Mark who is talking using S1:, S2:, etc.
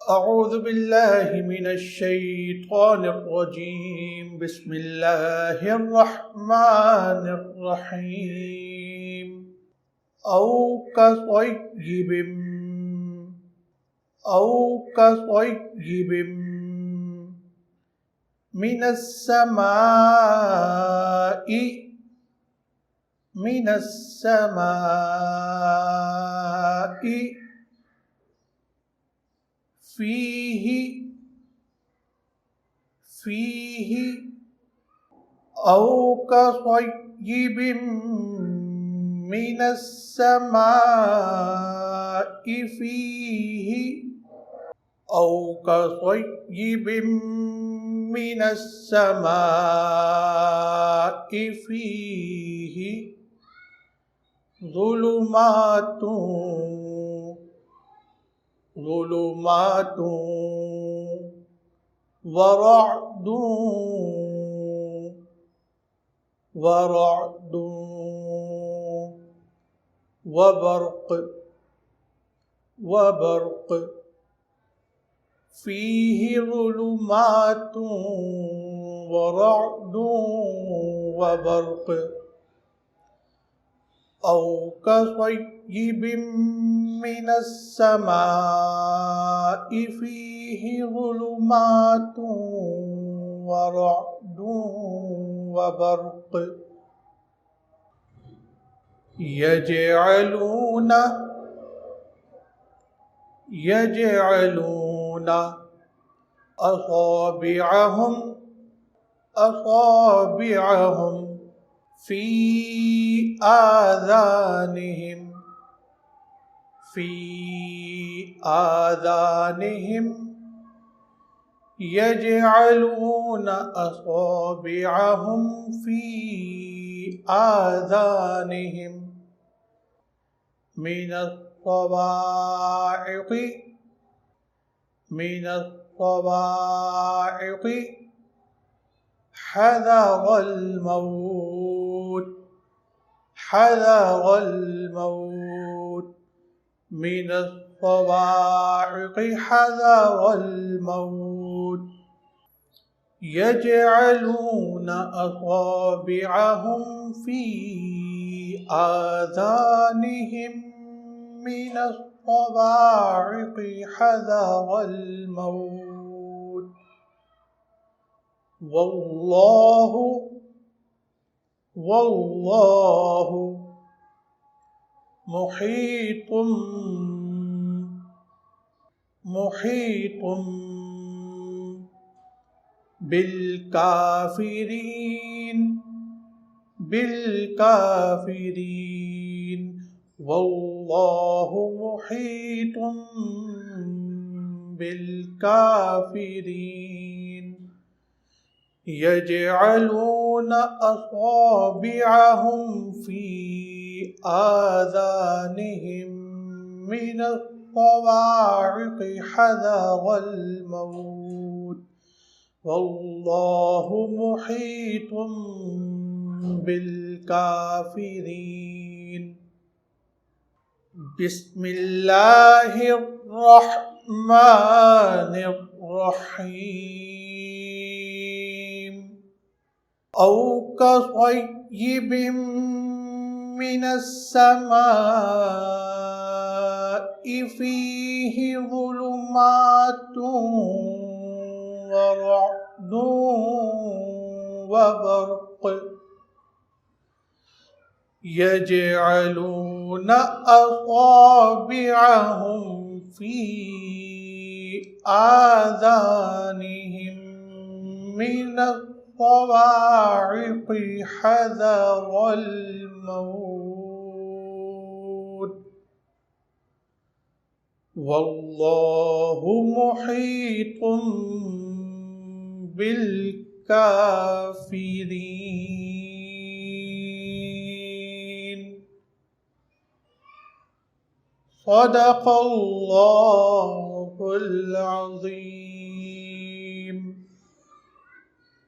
S1: أعوذ بالله من الشيطان الرجيم بسم الله الرحمن الرحيم أو كصيب من السماء فيه أو كصيب من السماء فيه أو كصيب من السماء فيه ظلمات ورعد وبرق فيه ظلمات ورعد وبرق أو كصيب من السماء فيه ظلمات ورعد وبرق يجعلون أصابعهم في آذانهم يجعلون أصابعهم في آذانهم من الصواعق حذر الموت من الصواعق حذر الموت يجعلون أصابعهم في آذانهم من الصواعق حذر الموت والله محيط بالكافرين والله محيط بالكافرين يجعلون أصابعهم في آذانهم من الصواعق حذر الموت والله محيط بالكافرين بسم الله الرحمن الرحيم أو كصيب من السماء فيه ظلمات ورعد وبرق يجعلون أصابعهم في آذانهم من الصواعق حذر الموت والله محيط بالكافرين صدق الله العظيم.